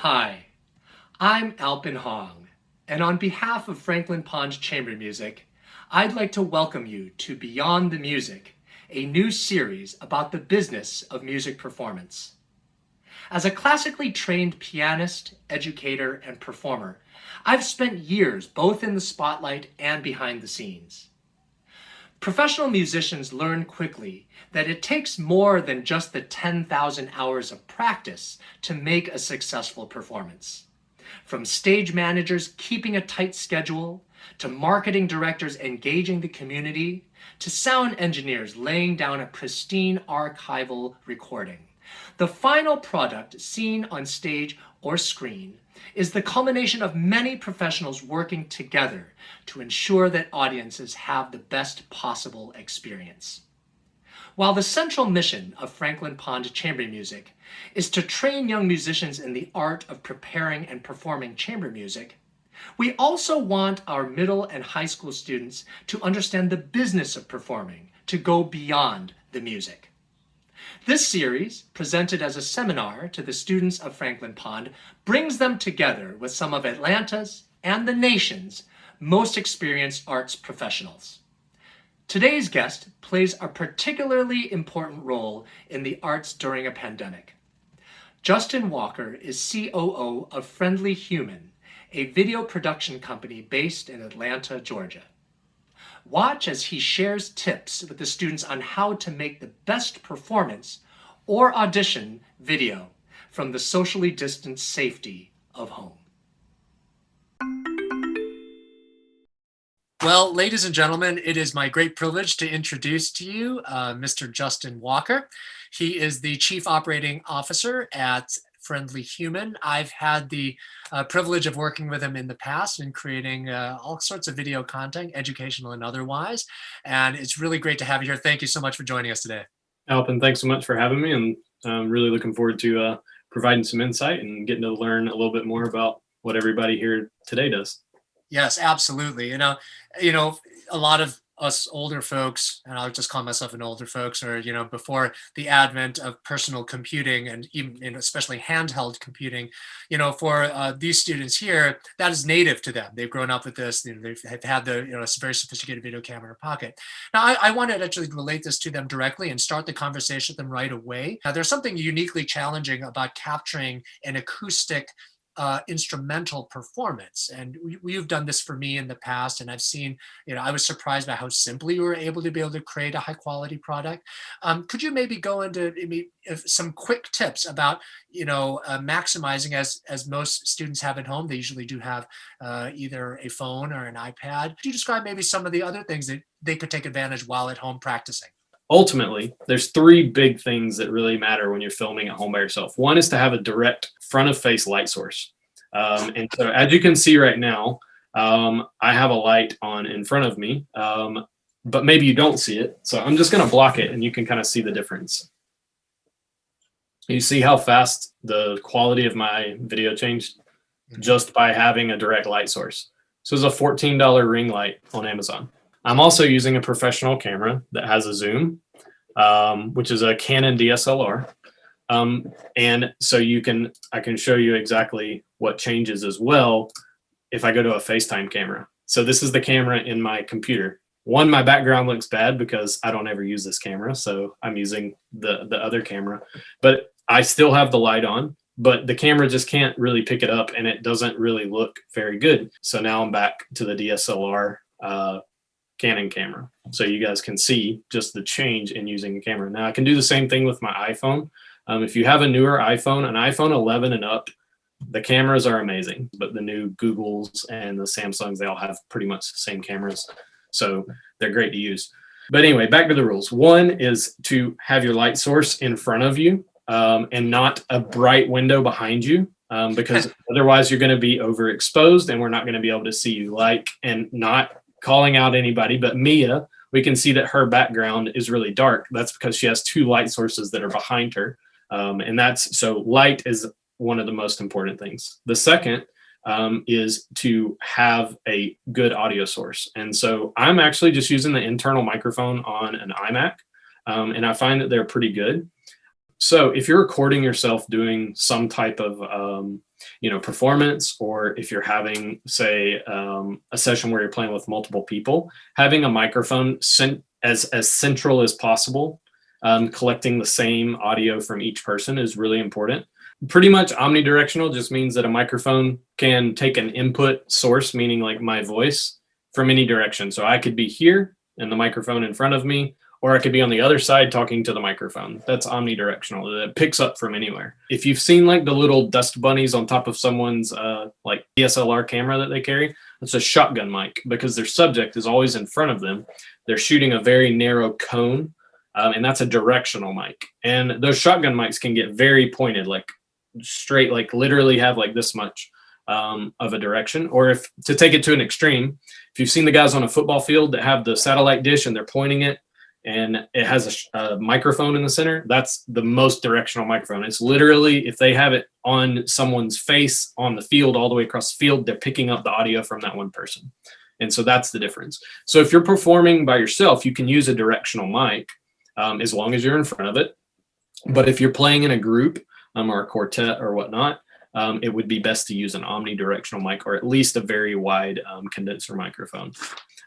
Hi, I'm Alpin Hong, and on behalf of Franklin Pond Chamber Music, I'd like to welcome you to Beyond the Music, a new series about the business of music performance. As a classically trained pianist, educator, and performer, I've spent years both in the spotlight and behind the scenes. Professional musicians learn quickly that it takes more than just the 10,000 hours of practice to make a successful performance. From stage managers keeping a tight schedule, to marketing directors engaging the community, to sound engineers laying down a pristine archival recording. The final product seen on stage or screen is the culmination of many professionals working together to ensure that audiences have the best possible experience. While the central mission of Franklin Pond Chamber Music is to train young musicians in the art of preparing and performing chamber music, we also want our middle and high school students to understand the business of performing, to go beyond the music. This series, presented as a seminar to the students of Franklin Pond, brings them together with some of Atlanta's and the nation's most experienced arts professionals. Today's guest plays a particularly important role in the arts during a pandemic. Justin Walker is COO of Friendly Human, a video production company based in Atlanta, Georgia. Watch as he shares tips with the students on how to make the best performance or audition video from the socially distanced safety of home. Well, ladies and gentlemen, it is my great privilege to introduce to you Mr. Justin Walker. He is the Chief Operating Officer at Friendly Human. I've had the privilege of working with him in the past and creating all sorts of video content, educational and otherwise. And it's really great to have you here. Thank you so much for joining us today. Alpin, thanks so much for having me, and I'm really looking forward to providing some insight and getting to learn a little bit more about what everybody here today does. Yes, absolutely. A lot of us older folks, and I'll just call myself an older folks, or before the advent of personal computing and even especially handheld computing, for these students here, that is native to them. They've grown up with this. They've had the a very sophisticated video camera in their pocket. Now, I want to actually relate this to them directly and start the conversation with them right away. Now, there's something uniquely challenging about capturing an acoustic instrumental performance. And you've done this for me in the past, and I've seen, I was surprised by how simply you were able to create a high quality product. Could you maybe go into some quick tips about, maximizing as most students have at home? They usually do have either a phone or an iPad. Could you describe maybe some of the other things that they could take advantage while at home practicing? Ultimately, there's three big things that really matter when you're filming at home by yourself. One is to have a direct front of face light source. And so as you can see right now, I have a light on in front of me, but maybe you don't see it. So I'm just going to block it and you can kind of see the difference. You see how fast the quality of my video changed just by having a direct light source. So it's a $14 ring light on Amazon. I'm also using a professional camera that has a zoom, which is a Canon DSLR. And so I can show you exactly what changes as well if I go to a FaceTime camera. So this is the camera in my computer. One, my background looks bad because I don't ever use this camera, so I'm using the other camera. But I still have the light on, but the camera just can't really pick it up and it doesn't really look very good. So now I'm back to the DSLR Canon camera. So you guys can see just the change in using a camera. Now I can do the same thing with my iPhone. If you have a newer iPhone, an iPhone 11 and up, the cameras are amazing, but the new Googles and the Samsungs, they all have pretty much the same cameras. So they're great to use. But anyway, back to the rules. One is to have your light source in front of you and not a bright window behind you, because otherwise you're going to be overexposed and we're not going to be able to see you. And not calling out anybody, but Mia, we can see that her background is really dark. That's because she has two light sources that are behind her. So light is one of the most important things. The second is to have a good audio source. And so I'm actually just using the internal microphone on an iMac, and I find that they're pretty good. So if you're recording yourself doing some type of performance, or if you're having, say, a session where you're playing with multiple people, having a microphone as central as possible, collecting the same audio from each person is really important. Pretty much omnidirectional just means that a microphone can take an input source, meaning like my voice, from any direction. So I could be here and the microphone in front of me, or I could be on the other side talking to the microphone. That's omnidirectional. It picks up from anywhere. If you've seen like the little dust bunnies on top of someone's like DSLR camera that they carry, it's a shotgun mic, because their subject is always in front of them. They're shooting a very narrow cone, and that's a directional mic. And those shotgun mics can get very pointed, like straight, like literally have like this much of a direction. Or if to take it to an extreme, if you've seen the guys on a football field that have the satellite dish and they're pointing it, and it has a microphone in the center, that's the most directional microphone. It's literally, if they have it on someone's face on the field all the way across the field, they're picking up the audio from that one person. And so that's the difference. So if you're performing by yourself, you can use a directional mic as long as you're in front of it. But if you're playing in a group or a quartet or whatnot, it would be best to use an omnidirectional mic, or at least a very wide condenser microphone.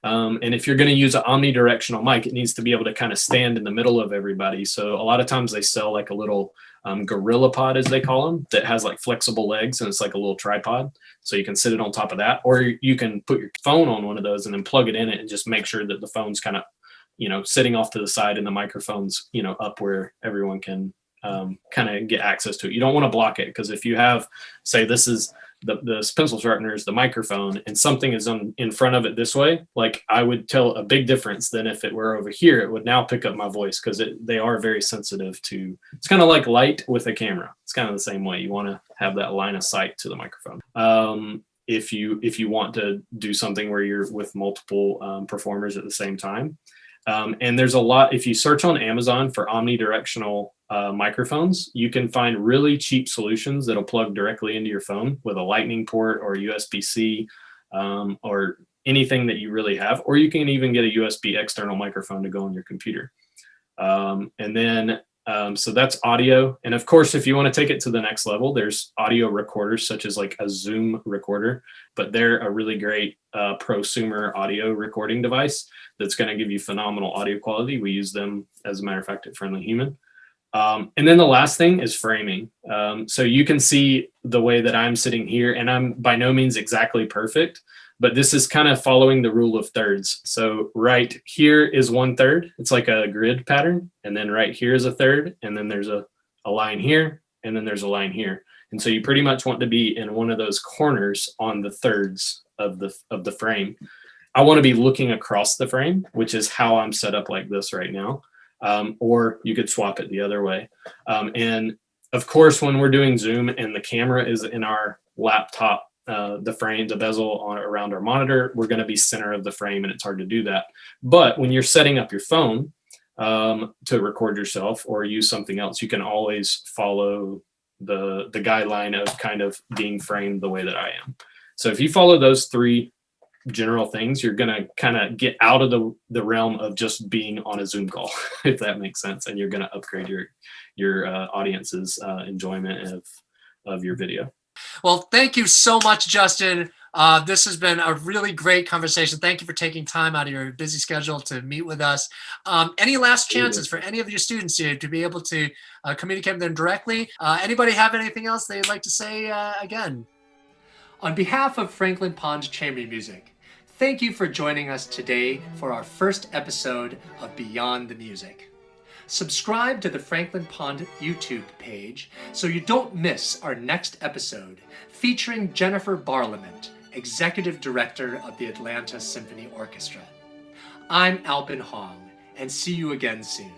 And if you're going to use an omnidirectional mic, it needs to be able to kind of stand in the middle of everybody. So a lot of times they sell like a little gorilla pod, as they call them, that has like flexible legs, and it's like a little tripod. So you can sit it on top of that, or you can put your phone on one of those and then plug it in it and just make sure that the phone's kind of, sitting off to the side and the microphone's, up where everyone can kind of get access to it. You don't want to block it, because if you have, say, this is the pencil sharpener is the microphone, and something is in front of it this way, like I would tell a big difference than if it were over here. It would now pick up my voice, because they are very sensitive to, it's kind of like light with a camera. It's kind of the same way. You want to have that line of sight to the microphone. If you want to do something where you're with multiple performers at the same time. And there's a lot, if you search on Amazon for omnidirectional microphones, you can find really cheap solutions that'll plug directly into your phone with a lightning port or USB-C or anything that you really have, or you can even get a USB external microphone to go on your computer. So that's audio. And of course, if you want to take it to the next level, there's audio recorders such as like a Zoom recorder, but they're a really great prosumer audio recording device that's going to give you phenomenal audio quality. We use them, as a matter of fact, at Friendly Human. And then the last thing is framing. So you can see the way that I'm sitting here, and I'm by no means exactly perfect, but this is kind of following the rule of thirds. So right here is 1/3. It's like a grid pattern. And then right here is 1/3. And then there's a line here, and then there's a line here. And so you pretty much want to be in one of those corners on the thirds of the frame. I want to be looking across the frame, which is how I'm set up like this right now. Or you could swap it the other way. And of course, when we're doing Zoom and the camera is in our laptop, the frame, the bezel around our monitor, we're going to be center of the frame, and it's hard to do that. But when you're setting up your phone to record yourself or use something else, you can always follow the guideline of kind of being framed the way that I am. So if you follow those three general things, you're going to kind of get out of the realm of just being on a Zoom call, if that makes sense, and you're going to upgrade your audience's enjoyment of your video. Well, thank you so much, Justin. This has been a really great conversation. Thank you for taking time out of your busy schedule to meet with us. Any last chances for any of your students here to be able to communicate with them directly? Anybody have anything else they'd like to say again? On behalf of Franklin Pond Chamber Music, thank you for joining us today for our first episode of Beyond the Music. Subscribe to the Franklin Pond YouTube page so you don't miss our next episode featuring Jennifer Barlament, Executive Director of the Atlanta Symphony Orchestra. I'm Alpin Hong, and see you again soon.